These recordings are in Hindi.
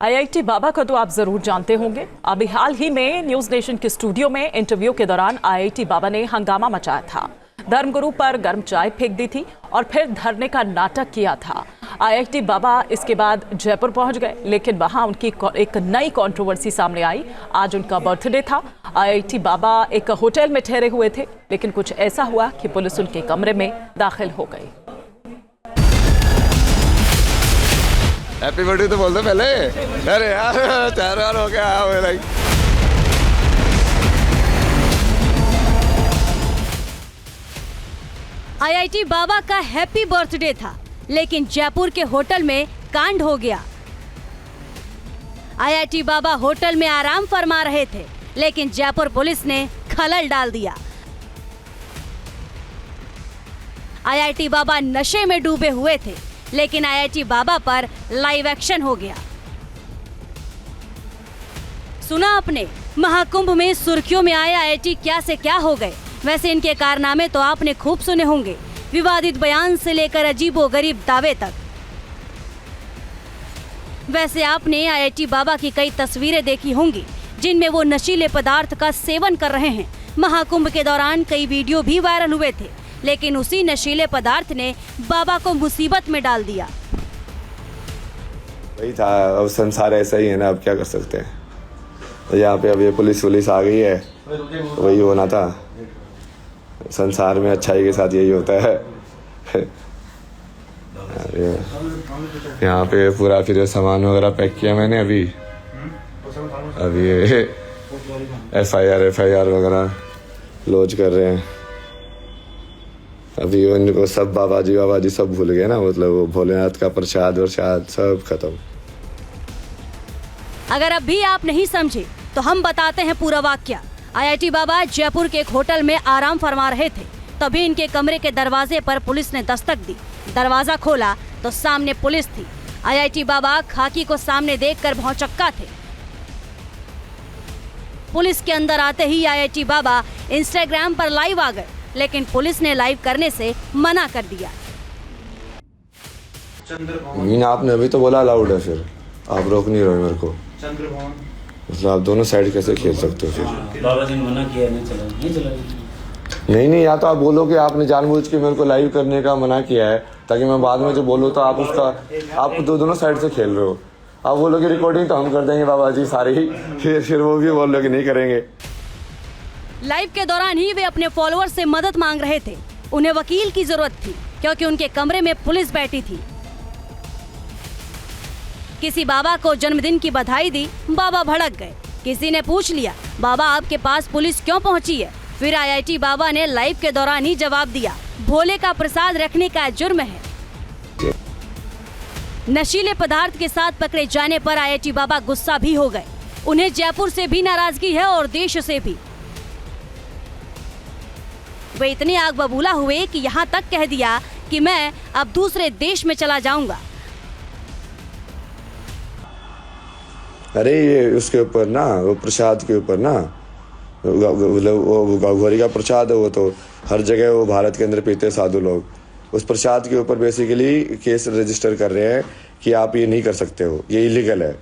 आईआईटी बाबा का तो आप जरूर जानते होंगे। अभी हाल ही में न्यूज नेशन के स्टूडियो में इंटरव्यू के दौरान आईआईटी बाबा ने हंगामा मचाया था। धर्मगुरु पर गर्म चाय फेंक दी थी और फिर धरने का नाटक किया था। आईआईटी बाबा इसके बाद जयपुर पहुंच गए, लेकिन वहां उनकी एक नई कंट्रोवर्सी सामने आई। आज उनका बर्थडे था। आईआईटी बाबा एक होटल में ठहरे हुए थे, लेकिन कुछ ऐसा हुआ कि पुलिस उनके कमरे में दाखिल हो गई। हैप्पी बर्थडे तो बोल दो पहले। अरे यार 4 बार हो गया लाइक। आईआईटी बाबा का हैप्पी बर्थडे था, लेकिन जयपुर के होटल में कांड हो गया। आईआईटी बाबा होटल में आराम फरमा रहे थे, लेकिन जयपुर पुलिस ने खलल डाल दिया। आईआईटी बाबा नशे में डूबे हुए थे, लेकिन आईआईटी बाबा पर लाइव एक्शन हो गया। सुना आपने, महाकुंभ में सुर्खियों में आए आईआईटी क्या से क्या हो गए। वैसे इनके कारनामे तो आपने खूब सुने होंगे, विवादित बयान से लेकर अजीबोगरीब दावे तक। वैसे आपने आईआईटी बाबा की कई तस्वीरें देखी होंगी, जिनमें वो नशीले पदार्थ का सेवन कर रहे हैं। महाकुंभ के दौरान कई वीडियो भी वायरल हुए थे, लेकिन उसी नशीले पदार्थ ने बाबा को मुसीबत में डाल दिया। वही था, अब संसार ऐसा ही है ना, अब क्या कर सकते हैं। तो यहाँ पे अब ये पुलिस आ गई है, वही होना था। संसार में अच्छाई के साथ यही होता है। यहाँ पे पूरा फिर सामान वगैरह पैक किया मैंने। अभी एफआईआर वगैरह लॉन्च कर रहे हैं। अभी उनको सब बाबा जी सब भूल गए ना, मतलब वो भोलेनाथ का प्रसाद सब खत्म। अगर अब भी आप नहीं समझे तो हम बताते हैं पूरा वाक्या। आईआईटी बाबा जयपुर के एक होटल में आराम फरमा रहे थे, तभी इनके कमरे के दरवाजे पर पुलिस ने दस्तक दी। दरवाजा खोला तो सामने पुलिस थी। आईआईटी बाबा खाकी को सामने देखकर भौचक्का थे। पुलिस के अंदर आते ही आईआईटी बाबा इंस्टाग्राम पर लाइव आ गए, लेकिन पुलिस ने लाइव करने से मना कर दिया। आपने अभी तो बोला अलाउड है, फिर आप रोक नहीं रहे मेरे को। मतलब आप दोनों साइड कैसे खेल सकते हो फिर? बाबा जी ने मना किया, नहीं चला। नहीं, या तो आप बोलो कि आपने जानबूझ के मेरे को लाइव करने का मना किया है, ताकि मैं बाद में जो बोलूँ तो आप दोनों साइड से खेल रहे हो। आप बोलो कि रिकॉर्डिंग तो हम कर देंगे बाबा जी सारी ही, फिर वो भी बोल रहे कि नहीं करेंगे। लाइव के दौरान ही वे अपने फॉलोअर्स से मदद मांग रहे थे। उन्हें वकील की जरूरत थी, क्योंकि उनके कमरे में पुलिस बैठी थी। किसी बाबा को जन्मदिन की बधाई दी, बाबा भड़क गए। किसी ने पूछ लिया, बाबा आपके पास पुलिस क्यों पहुंची है? फिर आईआईटी बाबा ने लाइव के दौरान ही जवाब दिया, भोले का प्रसाद रखने का जुर्म है। नशीले पदार्थ के साथ पकड़े जाने पर आईआईटी बाबा गुस्सा भी हो गए। उन्हें जयपुर से भी नाराजगी है और देश से भी। वे इतने आग बबूला हुए कि यहाँ तक कह दिया कि मैं अब दूसरे देश में चला जाऊंगा। अरे ये उसके ऊपर ना, वो प्रसाद के ऊपर ना, वो गौरी का प्रसाद है, वो तो हर जगह वो भारत के अंदर पीते साधु लोग। उस प्रसाद के ऊपर बेसिकली केस रजिस्टर कर रहे हैं कि आप ये नहीं कर सकते हो, ये इलीगल है।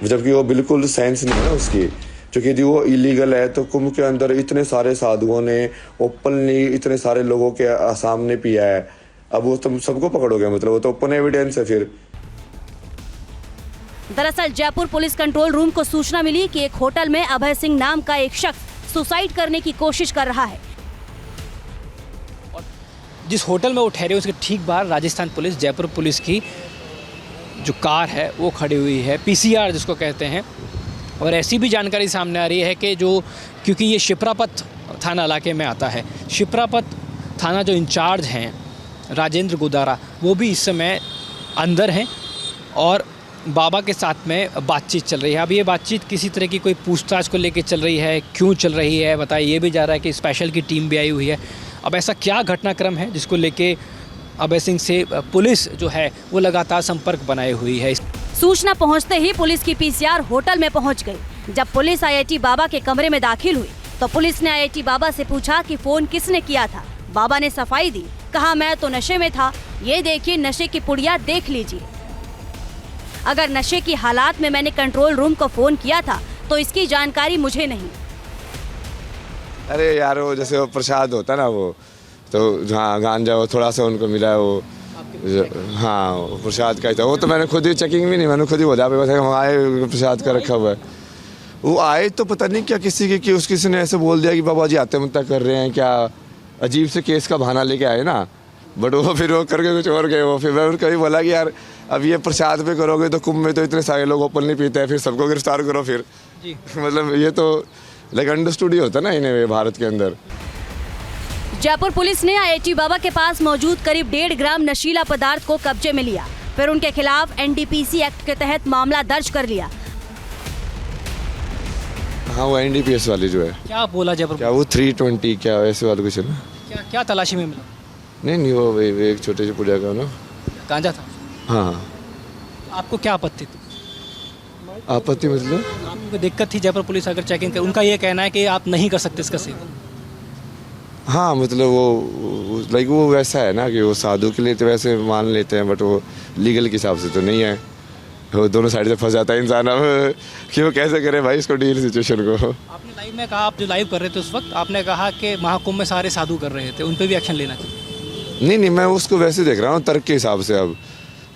जबकि वो बिल्कुल सेंस नहीं है ना उसकी, क्योंकि यदि वो इलीगल है तो कुंभ के अंदर इतने सारे साधुओं ने ओपनली इतने सारे लोगों के सामने पिया है। अब वो तुम सबको पकड़ोगे, मतलब वो तो ओपन एविडेंस है। फिर दरअसल जयपुर पुलिस कंट्रोल रूम को सूचना मिली कि एक होटल में अभय सिंह नाम का एक शख्स सुसाइड करने की कोशिश कर रहा है। जिस होटल में वो ठहरे उसके ठीक बाहर राजस्थान पुलिस, जयपुर पुलिस की जो कार है वो खड़ी हुई है, पीसीआर जिसको कहते हैं। और ऐसी भी जानकारी सामने आ रही है कि क्योंकि ये शिप्रापत थाना इलाके में आता है, शिप्रापत थाना जो इंचार्ज हैं राजेंद्र गुदारा, वो भी इस समय अंदर हैं और बाबा के साथ में बातचीत चल रही है। अब ये बातचीत किसी तरह की कोई पूछताछ को लेकर चल रही है, क्यों चल रही है बताइए। ये भी जा रहा है कि स्पेशल की टीम भी आई हुई है। अब ऐसा क्या घटनाक्रम है जिसको लेके अभय सिंह से पुलिस जो है वो लगातार संपर्क बनाए हुई है। सूचना पहुंचते ही पुलिस की पीसीआर होटल में पहुंच गई। जब पुलिस आईआईटी बाबा के कमरे में दाखिल हुई तो पुलिस ने आईआईटी बाबा से पूछा कि फोन किसने किया था। बाबा ने सफाई दी, कहा मैं तो नशे में था, ये देखिए नशे की पुड़िया देख लीजिए। अगर नशे की हालात में मैंने कंट्रोल रूम को फोन किया था तो इसकी जानकारी मुझे नहीं। अरे यार वो जैसे वो प्रसाद होता है ना, वो तो हाँ गांजा वो थोड़ा सा उनको मिला है, वो हाँ वो प्रसाद का ही था। वो तो मैंने खुद ही चेकिंग भी नहीं, मैंने खुद ही बोला हम आए प्रसाद का रखा हुआ है। वो आए तो पता नहीं क्या किसी के किसी ने ऐसे बोल दिया कि बाबा जी आत्महत्या कर रहे हैं क्या, अजीब से केस का बहाना लेके आए ना। बट वो फिर वो करके कुछ और गए। वो फिर मैं उनको भी बोला कि यार अब ये प्रसाद पे करोगे तो कुंभ में तो इतने सारे लोग ओपन नहीं पीते हैं, फिर सबको गिरफ्तार करो फिर जी। मतलब ये तो लाइक अंडरस्टूड ही होता ना इन्हें भारत के अंदर। जयपुर पुलिस ने आईआईटी बाबा के पास मौजूद करीब 1.5 ग्राम नशीला पदार्थ को कब्जे में लिया, फिर उनके खिलाफ एनडीपीसी एक्ट के तहत मामला दर्ज कर लिया। हाँ वो एनडीपीएस वाली जो है, क्या बोला जयपुर, क्या वो 320 क्या ऐसे वाला कुछ है ना। क्या क्या तलाशी में मिला? नहीं वो एक छोटे से पुड़िया का ना गांजा था। हाँ। आपको क्या आपत्ति थी? आपत्ति मतलब आपको दिक्कत थी जयपुर पुलिस अगर चेकिंग कर, उनका ये कहना है कि आप नहीं कर सकते इसका सेवन। हाँ मतलब वो लाइक वो वैसा है ना कि वो साधु के लिए तो वैसे मान लेते हैं, बट वो लीगल के हिसाब से तो नहीं है। वो दोनों साइड से फंस जाता है इंसान अब कि वो कैसे करे भाई इसको डील सिचुएशन को। आपने लाइव में कहा, आप जो लाइव कर रहे थे उस वक्त आपने कहा कि महाकुंभ में सारे साधु कर रहे थे, उन पर भी एक्शन लेना चाहिए। नहीं मैं उसको वैसे देख रहा हूँ तर्क के हिसाब से अब,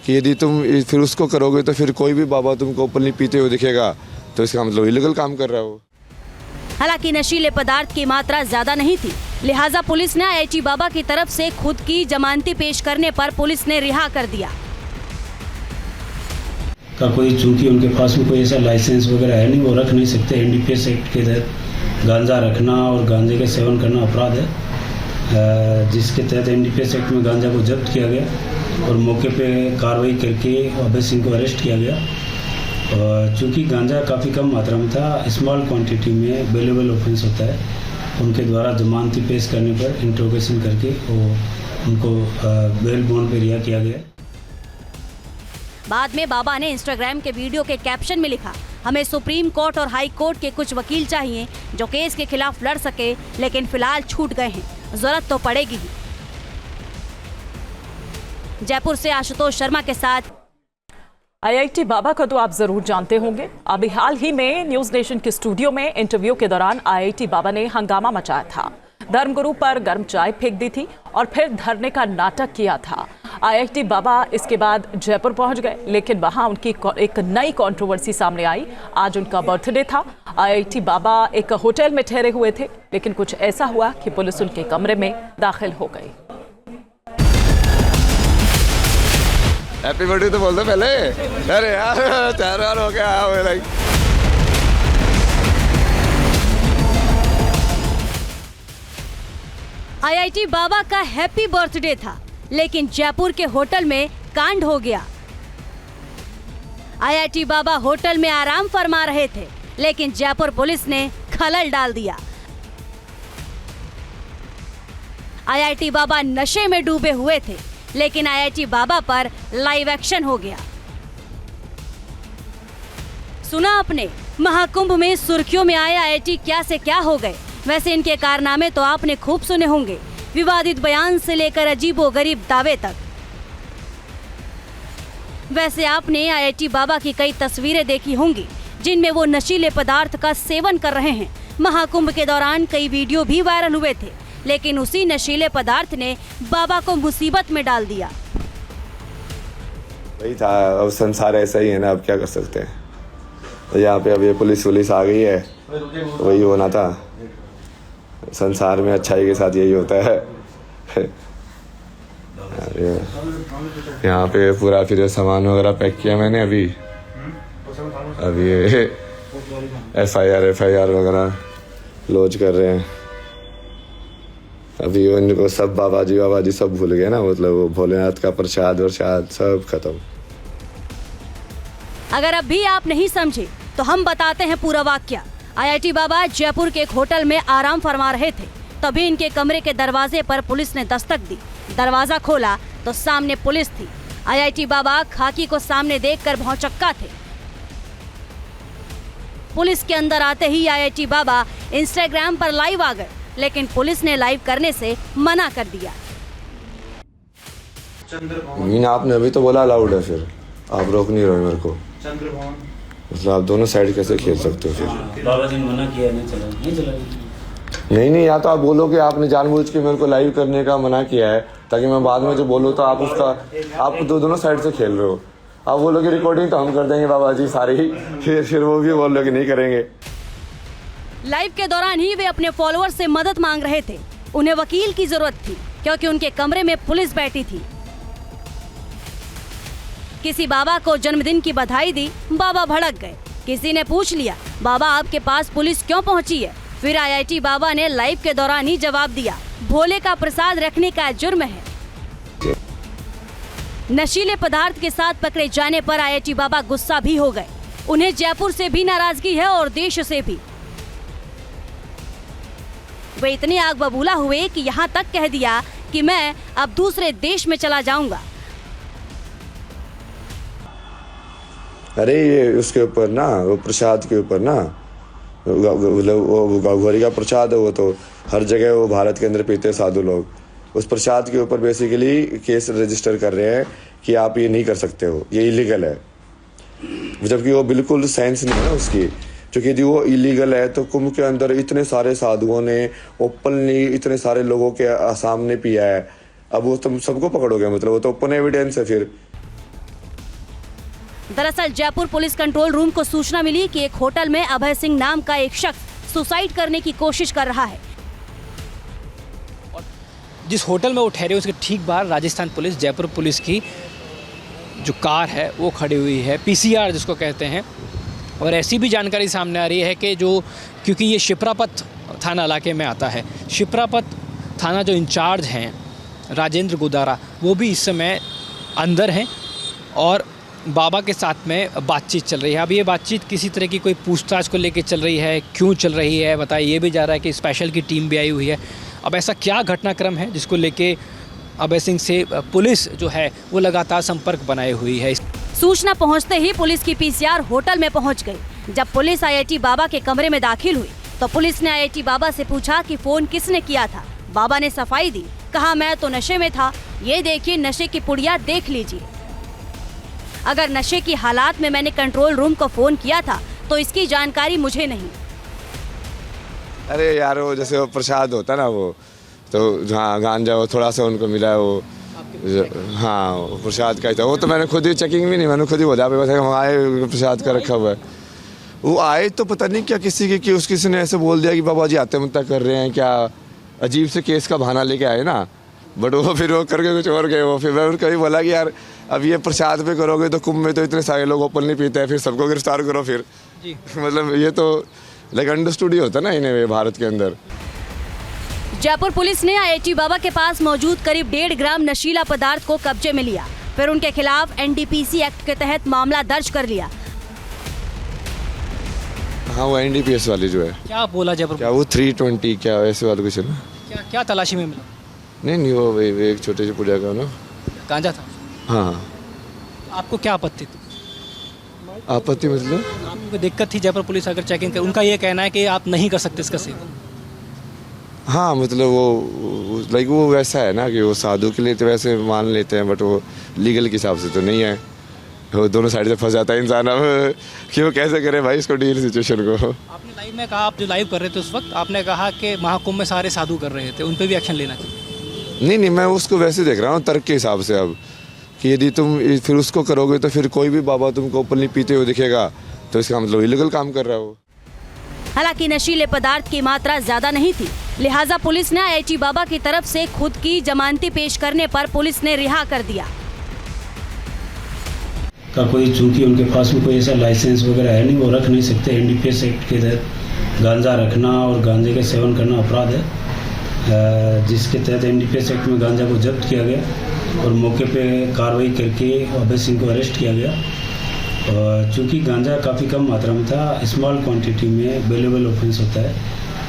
कि यदि तुम फिर उसको करोगे तो फिर कोई भी बाबा तुमको ओपनली पीते हुए दिखेगा तो इसका मतलब इलीगल काम कर रहा है वो। हालांकि नशीले पदार्थ की मात्रा ज्यादा नहीं थी, लिहाजा पुलिस ने आईआईटी बाबा की तरफ से खुद की जमानती पेश करने पर पुलिस ने रिहा कर दिया। का कोई चूंकि उनके पास में कोई ऐसा लाइसेंस वगैरह है नहीं, वो रख नहीं सकते। एनडीपीएस एक्ट के तहत गांजा रखना और गांजे का सेवन करना अपराध है, जिसके तहत एनडीपीएस एक्ट में गांजा को जब्त किया गया और मौके पे कार्रवाई करके अभय सिंह को अरेस्ट किया गया। चूँकि गांजा काफ़ी कम मात्रा में था, स्मॉल क्वांटिटी में बेलेबल ऑफेंस होता है, उनके द्वारा जमानती पेश करने पर इंट्रोगेशन करके वो उनको बेल बॉन्ड पर रिहा किया गया। बाद में बाबा ने इंस्टाग्राम के वीडियो के कैप्शन में लिखा, हमें सुप्रीम कोर्ट और हाई कोर्ट के कुछ वकील चाहिए जो केस के खिलाफ लड़ सके, लेकिन फिलहाल छूट गए हैं, जरूरत तो पड़ेगी ही। जयपुर से आशुतोष शर्मा के साथ। आईआईटी बाबा का तो आप जरूर जानते होंगे। अभी हाल ही में न्यूज नेशन के स्टूडियो में इंटरव्यू के दौरान आईआईटी बाबा ने हंगामा मचाया था, धर्मगुरु पर गर्म चाय फेंक दी थी और फिर धरने का नाटक किया था। आईआईटी बाबा इसके बाद जयपुर पहुंच गए, लेकिन वहां उनकी एक नई कंट्रोवर्सी सामने आई। आज उनका बर्थडे था। आईआईटी बाबा एक होटल में ठहरे हुए थे, लेकिन कुछ ऐसा हुआ कि पुलिस उनके कमरे में दाखिल हो गई। हैप्पी बर्थडे तो बोल दो पहले। अरे यार 4 बार हो गया लाइक। आईआईटी बाबा का हैप्पी बर्थडे था, लेकिन जयपुर के होटल में कांड हो गया। आईआईटी बाबा होटल में आराम फरमा रहे थे, लेकिन जयपुर पुलिस ने खलल डाल दिया। आईआईटी बाबा नशे में डूबे हुए थे, लेकिन आईआईटी बाबा पर लाइव एक्शन हो गया। सुना आपने, महाकुंभ में सुर्खियों में आए आईआईटी क्या से क्या हो गए। वैसे इनके कारनामे तो आपने खूब सुने होंगे, विवादित बयान से लेकर अजीबोगरीब दावे तक। वैसे आपने आईआईटी बाबा की कई तस्वीरें देखी होंगी जिनमें वो नशीले पदार्थ का सेवन कर रहे हैं। महाकुंभ के दौरान कई वीडियो भी वायरल हुए थे, लेकिन उसी नशीले पदार्थ ने बाबा को मुसीबत में डाल दिया। वही था, अब संसार ऐसा ही है ना, अब क्या कर सकते हैं। तो यहाँ पे अब ये पुलिस आ गई है, वही होना था। संसार में अच्छाई के साथ यही होता है। यहाँ पे पूरा फिर सामान वगैरह पैक किया मैंने। अभी ये एफआईआर वगैरह लॉन्च कर रहे हैं। अभी उनको सब बाबा जी सब भूल गए ना, मतलब वो भोलेनाथ का प्रसाद सब खत्म। अगर अब भी आप नहीं समझे तो हम बताते हैं पूरा वाकया। आईआईटी बाबा जयपुर के एक होटल में आराम फरमा रहे थे, तभी इनके कमरे के दरवाजे पर पुलिस ने दस्तक दी। दरवाजा खोला तो सामने पुलिस थी। आईआईटी बाबा खाकी को सामने देखकर भौचक्का थे। पुलिस के अंदर आते ही आईआईटी बाबा इंस्टाग्राम पर लाइव आ गए, लेकिन पुलिस ने लाइव करने से मना कर दिया। आपने अभी तो बोला अलाउड है, फिर आप रोक नहीं रहे मेरे को, मतलब आप दोनों साइड कैसे खेल सकते हो फिर? बाबा जी ने मना किया, नहीं चला। नहीं, या तो आप बोलो कि आपने जानबूझ के मेरे को लाइव करने का मना किया है ताकि मैं बाद में जो बोलूँ तो आप दोनों साइड से खेल रहे हो। आप बोलोगे रिकॉर्डिंग तो हम कर देंगे बाबा जी सारी, फिर वो भी बोल रहे कि नहीं करेंगे। लाइव के दौरान ही वे अपने फॉलोअर्स से मदद मांग रहे थे। उन्हें वकील की जरूरत थी क्योंकि उनके कमरे में पुलिस बैठी थी। किसी बाबा को जन्मदिन की बधाई दी, बाबा भड़क गए। किसी ने पूछ लिया, बाबा आपके पास पुलिस क्यों पहुंची है? फिर आईआईटी बाबा ने लाइव के दौरान ही जवाब दिया, भोले का प्रसाद रखने का जुर्म है। नशीले पदार्थ के साथ पकड़े जाने पर आईआईटी बाबा गुस्सा भी हो गए। उन्हें जयपुर से भी नाराजगी है और देश से भी। वे इतने आग बबूला हुए कि यहाँ तक कह दिया कि मैं अब दूसरे देश में चला जाऊंगा। अरे ये उसके ऊपर ना, वो प्रसाद के ऊपर ना, वो गौरी का प्रसाद है, वो तो हर जगह वो भारत के अंदर पीते साधु लोग। उस प्रसाद के ऊपर बेसिकली केस रजिस्टर कर रहे हैं कि आप ये नहीं कर सकते हो, ये इलीगल है, जबकि वो बिल्कुल सेंस नहीं है ना उसकी। क्योंकि यदि वो इलीगल है तो कुंभ के अंदर इतने सारे साधुओं ने ओपनली इतने सारे लोगों के सामने पिया है, अब वो तुम सबको पकड़ोगे, मतलब वो तो ओपन एविडेंस है फिर। दरअसल जयपुर पुलिस कंट्रोल रूम को सूचना मिली कि एक होटल में अभय सिंह नाम का एक शख्स सुसाइड करने की कोशिश कर रहा है। जिस होटल में वो ठहरे उसके ठीक बाहर राजस्थान पुलिस, जयपुर पुलिस की जो कार है वो खड़ी हुई है, पीसीआर जिसको कहते हैं। और ऐसी भी जानकारी सामने आ रही है कि क्योंकि ये शिप्रापत थाना इलाके में आता है, शिप्रापत थाना जो इंचार्ज हैं राजेंद्र गुदारा, वो भी इस समय अंदर हैं और बाबा के साथ में बातचीत चल रही है। अब ये बातचीत किसी तरह की कोई पूछताछ को लेकर चल रही है, क्यों चल रही है बताइए। ये भी जा रहा है कि स्पेशल की टीम भी आई हुई है। अब ऐसा क्या घटनाक्रम है जिसको लेके अभय सिंह से पुलिस जो है वो लगातार संपर्क बनाए हुई है। सूचना पहुंचते ही पुलिस की पीसीआर होटल में पहुंच गई। जब पुलिस आईआईटी बाबा के कमरे में दाखिल हुई तो पुलिस ने आईआईटी बाबा से पूछा कि फोन किसने किया था। बाबा ने सफाई दी, कहा मैं तो नशे में था, ये देखिए नशे की पुड़िया देख लीजिए। अगर नशे की हालात में मैंने कंट्रोल रूम को फोन किया था तो इसकी जानकारी मुझे नहीं। अरे यार वो जैसे वो प्रसाद होता ना, वो तो हाँ गांजा वो थोड़ा सा उनको मिला, वो हाँ वो प्रसाद का ही था। वो तो मैंने खुद ही चेकिंग भी नहीं, मैंने खुद ही बोला आए प्रसाद का रखा हुआ है। वो आए तो पता नहीं क्या किसी की कि किसी ने ऐसे बोल दिया कि बाबा जी आत्महत्या कर रहे हैं, क्या अजीब से केस का बहाना लेके आए ना। बट वो फिर वो करके कुछ और गए। वो फिर मैं उनको भी बोला कि यार अब ये प्रसाद पे करोगे तो कुंभ में तो इतने सारे लोग ओपनली पीते हैं, फिर सबको गिरफ्तार करो फिर जी। मतलब ये तो लाइक अंडरस्टूड ही होता ना इन्हें भारत के अंदर। जयपुर पुलिस ने आईआईटी बाबा के पास मौजूद करीब 1.5 ग्राम नशीला पदार्थ को कब्जे में लिया। फिर उनके खिलाफ एनडीपीसी एक्ट के तहत मामला दर्ज कर लिया। हाँ वो एनडीपीएस वाली जो है। क्या बोला जयपुर? क्या वो 320 क्या ऐसे वाला कुछ है ना? क्या तलाशी में मिला? नहीं वो एक छोटे से पुड़िया का ना गांजा था। हाँ। आपको क्या आपत्ति थी? आपत्ति मतलब आपको दिक्कत थी जयपुर पुलिस अगर चेकिंग कर, उनका ये कहना है कि आप नहीं कर सकते इसका सेवन। हाँ मतलब वो लाइक वो वैसा है ना कि वो साधु के लिए तो वैसे मान लेते हैं, बट वो लीगल के हिसाब से तो नहीं है। वो दोनों साइड से फंस जाता है इंसान अब कि वो कैसे करे भाई इसको डील सिचुएशन को। आपने लाइव में कहा, आप जो लाइव कर रहे थे उस वक्त आपने कहा कि महाकुंभ में सारे साधु कर रहे थे, उन पर भी एक्शन लेना चाहिए। नहीं मैं उसको वैसे देख रहा हूँ तर्क के हिसाब से, अब कि यदि तुम फिर उसको करोगे तो फिर कोई भी बाबा तुमको ओपनली पीते हुए दिखेगा तो इसका मतलब इलीगल काम कर रहा हो। हालांकि नशीले पदार्थ की मात्रा ज्यादा नहीं थी, लिहाजा पुलिस ने आईआईटी बाबा की तरफ से खुद की जमानती पेश करने पर पुलिस ने रिहा कर दिया। का कोई चूंकि उनके पास में कोई ऐसा लाइसेंस वगैरह है नहीं, वो रख नहीं सकते। एनडीपीएस एक्ट के तहत गांजा रखना और गांजे का सेवन करना अपराध है, जिसके तहत एनडीपीएस एक्ट में गांजा को जब्त किया गया और मौके पे कार्रवाई करके अभय सिंह को अरेस्ट किया गया। चूँकि गांजा काफ़ी कम मात्रा में था, स्मॉल क्वांटिटी में बेलेबल ऑफेंस होता है,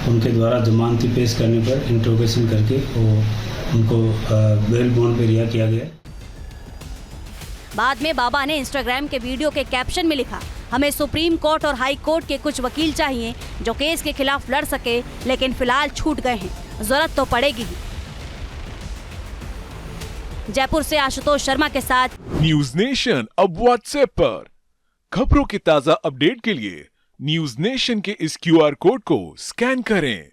उनके द्वारा जमानती पेश करने पर इंट्रोगेशन करके उनको बेल बॉन्ड पे रिहा किया गया। बाद में बाबा ने इंस्टाग्राम के वीडियो के कैप्शन में लिखा, हमें सुप्रीम कोर्ट और हाई कोर्ट के कुछ वकील चाहिए जो केस के खिलाफ लड़ सके, लेकिन फिलहाल छूट गए हैं, जरूरत तो पड़ेगी ही। जयपुर से आशुतोष शर्मा के साथ न्यूज नेशन अब व्हाट्सएप पर। खबरों के ताजा अपडेट के लिए न्यूज नेशन के इस QR कोड को स्कैन करें।